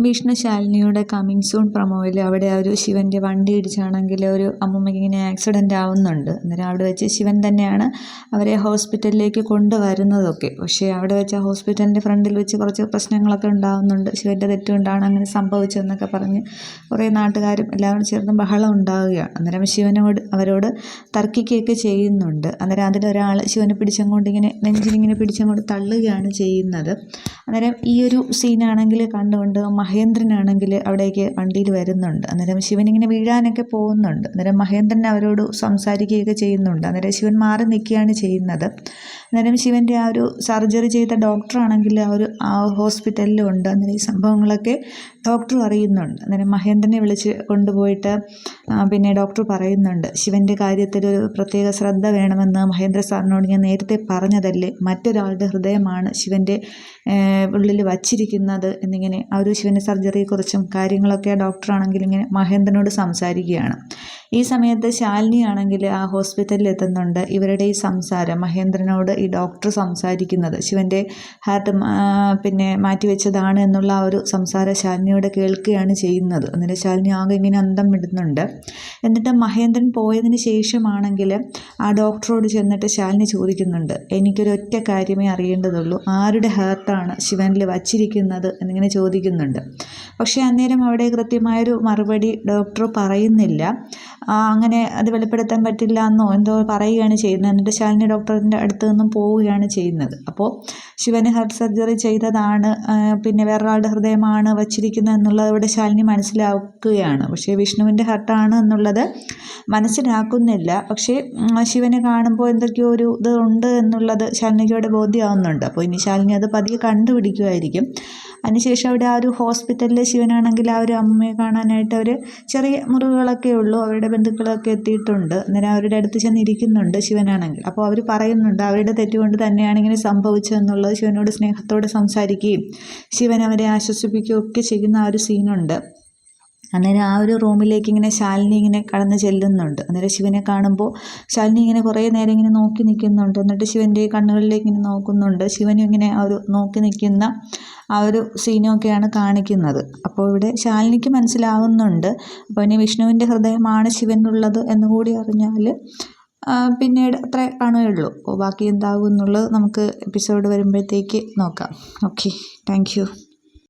Vishnu ശാലിനിയുടെ coming soon പ്രൊമോയിൽ അവിടെ ഒരു ശിവൻ്റെ വണ്ടി ഇടിച്ചാണെങ്കിൽ ഒരു അമ്മൂമ്മയ്ക്ക് ഇങ്ങനെ ആക്സിഡൻ്റ് ആവുന്നുണ്ട്. അന്നേരം അവിടെ വെച്ച് ശിവൻ തന്നെയാണ് അവരെ ഹോസ്പിറ്റലിലേക്ക് കൊണ്ടുവരുന്നതൊക്കെ. പക്ഷേ അവിടെ വെച്ച് ഹോസ്പിറ്റലിൻ്റെ ഫ്രണ്ടിൽ വെച്ച് കുറച്ച് പ്രശ്നങ്ങളൊക്കെ ഉണ്ടാകുന്നുണ്ട്. ശിവൻ്റെ തെറ്റുകൊണ്ടാണ് അങ്ങനെ സംഭവിച്ചതെന്നൊക്കെ പറഞ്ഞ് കുറേ നാട്ടുകാരും എല്ലാവരും ചേർന്ന് ബഹളം ഉണ്ടാവുകയാണ്. അന്നേരം ശിവനോട് അവരോട് തർക്കിക്കുകയൊക്കെ ചെയ്യുന്നുണ്ട്. അന്നേരം അതിലൊരാൾ ശിവനെ പിടിച്ചങ്ങോട്ട് ഇങ്ങനെ നെഞ്ചിലിങ്ങനെ പിടിച്ചങ്ങോട്ട് തള്ളുകയാണ് ചെയ്യുന്നത്. അന്നേരം ഈ ഒരു സീനാണെങ്കിൽ കണ്ടുകൊണ്ട് മഹേന്ദ്രനാണെങ്കിൽ അവിടേക്ക് വണ്ടിയിൽ വരുന്നുണ്ട്. അന്നേരം ശിവനിങ്ങനെ വീഴാനൊക്കെ പോകുന്നുണ്ട്. അന്നേരം മഹേന്ദ്രൻ അവരോട് സംസാരിക്കുകയൊക്കെ ചെയ്യുന്നുണ്ട്. അന്നേരം ശിവൻ മാറി നിൽക്കുകയാണ് ചെയ്യുന്നത്. അന്നേരം ശിവൻ്റെ ആ ഒരു സർജറി ചെയ്ത ഡോക്ടറാണെങ്കിൽ ആ ഹോസ്പിറ്റലിലും ഉണ്ട്. അന്നേരം ഈ സംഭവങ്ങളൊക്കെ ഡോക്ടർ അറിയുന്നുണ്ട്. അന്നേരം മഹേന്ദ്രനെ വിളിച്ച് കൊണ്ടുപോയിട്ട് പിന്നെ ഡോക്ടർ പറയുന്നുണ്ട്, ശിവൻ്റെ കാര്യത്തിൽ ഒരു പ്രത്യേക ശ്രദ്ധ വേണമെന്ന് മഹേന്ദ്ര സാറിനോട് ഞാൻ നേരത്തെ പറഞ്ഞതല്ലേ, മറ്റൊരാളുടെ ഹൃദയമാണ് ശിവൻ്റെ ഉള്ളിൽ വച്ചിരിക്കുന്നത് എന്നിങ്ങനെ ആ ഒരു ശിവൻ്റെ സർജറിയെക്കുറിച്ചും കാര്യങ്ങളൊക്കെ ഡോക്ടറാണെങ്കിൽ ഇങ്ങനെ മഹേന്ദ്രനോട് സംസാരിക്കുകയാണ്. ഈ സമയത്ത് ശാലിനി ആണെങ്കിൽ ആ ഹോസ്പിറ്റലിൽ എത്തുന്നുണ്ട്. ഇവരുടെ ഈ സംസാരം മഹേന്ദ്രനോട് ഈ ഡോക്ടർ സംസാരിക്കുന്നത് ശിവൻ്റെ ഹാർട്ട് പിന്നെ മാറ്റിവെച്ചതാണ് എന്നുള്ള ആ ഒരു സംസാരം ശാലിനിയോട് കേൾക്കുകയാണ് ചെയ്യുന്നത്. എന്നിട്ട് ശാലിനി ആകെ ഇങ്ങനെ അന്തം വിടുന്നുണ്ട്. എന്നിട്ട് മഹേന്ദ്രൻ പോയതിന് ശേഷമാണെങ്കിൽ ആ ഡോക്ടറോട് ചെന്നിട്ട് ശാലിനി ചോദിക്കുന്നുണ്ട്, എനിക്കൊരൊറ്റ കാര്യമേ അറിയേണ്ടതുള്ളൂ, ആരുടെ ഹാർട്ടാണ് ശിവനിൽ വച്ചിരിക്കുന്നത് എന്നിങ്ങനെ ചോദിക്കുന്നുണ്ട്. പക്ഷേ അന്നേരം അവിടെ കൃത്യമായൊരു മറുപടി ഡോക്ടർ പറയുന്നില്ല. അങ്ങനെ അത് വെളിപ്പെടുത്താൻ പറ്റില്ല എന്നോ എന്തോ പറയുകയാണ് ചെയ്യുന്നത്. എന്നിട്ട് ശാലിനി ഡോക്ടറിൻ്റെ അടുത്ത് നിന്നും പോവുകയാണ് ചെയ്യുന്നത്. അപ്പോൾ ശിവന് ഹാർട്ട് സർജറി ചെയ്തതാണ്, പിന്നെ വേറൊരാളുടെ ഹൃദയമാണ് വച്ചിരിക്കുന്നത് എന്നുള്ളത് ഇവിടെ ശാലിനി മനസ്സിലാക്കുകയാണ്. പക്ഷേ വിഷ്ണുവിൻ്റെ ഹാർട്ടാണ് എന്നുള്ളത് മനസ്സിലാക്കുന്നില്ല. പക്ഷേ ശിവനെ കാണുമ്പോൾ എന്തൊക്കെയോ ഒരു ഇത് ഉണ്ട് എന്നുള്ളത് ശാലിനിക്ക് ബോധ്യമാവുന്നുണ്ട്. അപ്പോൾ ഇനി ശാലിനി അത് പതിയെ കണ്ടുപിടിക്കുമായിരിക്കും. അതിനുശേഷം അവിടെ ആ ഒരു ഹോസ്പിറ്റലിൽ ശിവനാണെങ്കിൽ ആ ഒരു അമ്മയെ കാണാനായിട്ട് അവർ ചെറിയ മുറിവുകളൊക്കെ ഉള്ളൂ, അവരുടെ ബന്ധുക്കളൊക്കെ എത്തിയിട്ടുണ്ട്. അന്നേരം അവരുടെ അടുത്ത് ചെന്നിരിക്കുന്നുണ്ട് ശിവനാണെങ്കിൽ. അപ്പോൾ അവർ പറയുന്നുണ്ട് അവരുടെ തെറ്റുകൊണ്ട് തന്നെയാണ് ഇങ്ങനെ സംഭവിച്ചതെന്നുള്ളത്. ശിവനോട് സ്നേഹത്തോടെ സംസാരിക്കുകയും ശിവൻ അവരെ ആശ്വസിപ്പിക്കുകയും ഒക്കെ ചെയ്യുന്ന ആ ഒരു സീനുണ്ട്. അന്നേരം ആ ഒരു റൂമിലേക്ക് ഇങ്ങനെ ശാലിനി ഇങ്ങനെ കടന്ന് ചെല്ലുന്നുണ്ട്. അന്നേരം ശിവനെ കാണുമ്പോൾ ശാലിനി ഇങ്ങനെ കുറേ നേരം ഇങ്ങനെ നോക്കി നിൽക്കുന്നുണ്ട്. എന്നിട്ട് ശിവൻ്റെ കണ്ണുകളിലേക്ക് ഇങ്ങനെ നോക്കുന്നുണ്ട്. ശിവനും ഇങ്ങനെ ആ ഒരു നോക്കി നിൽക്കുന്ന ആ ഒരു സീനൊക്കെയാണ് കാണിക്കുന്നത്. അപ്പോൾ ഇവിടെ ശാലിനിക്ക് മനസ്സിലാവുന്നുണ്ട്, അപ്പോൾ ഇനി വിഷ്ണുവിൻ്റെ ഹൃദയമാണ് ശിവനുള്ളത് എന്നുകൂടി അറിഞ്ഞാൽ പിന്നീട് അത്രേ കാണുകയുള്ളൂ. അപ്പോൾ ബാക്കി എന്താകും എന്നുള്ളത് നമുക്ക് എപ്പിസോഡ് വരുമ്പോഴത്തേക്ക് നോക്കാം. Okay, thank you.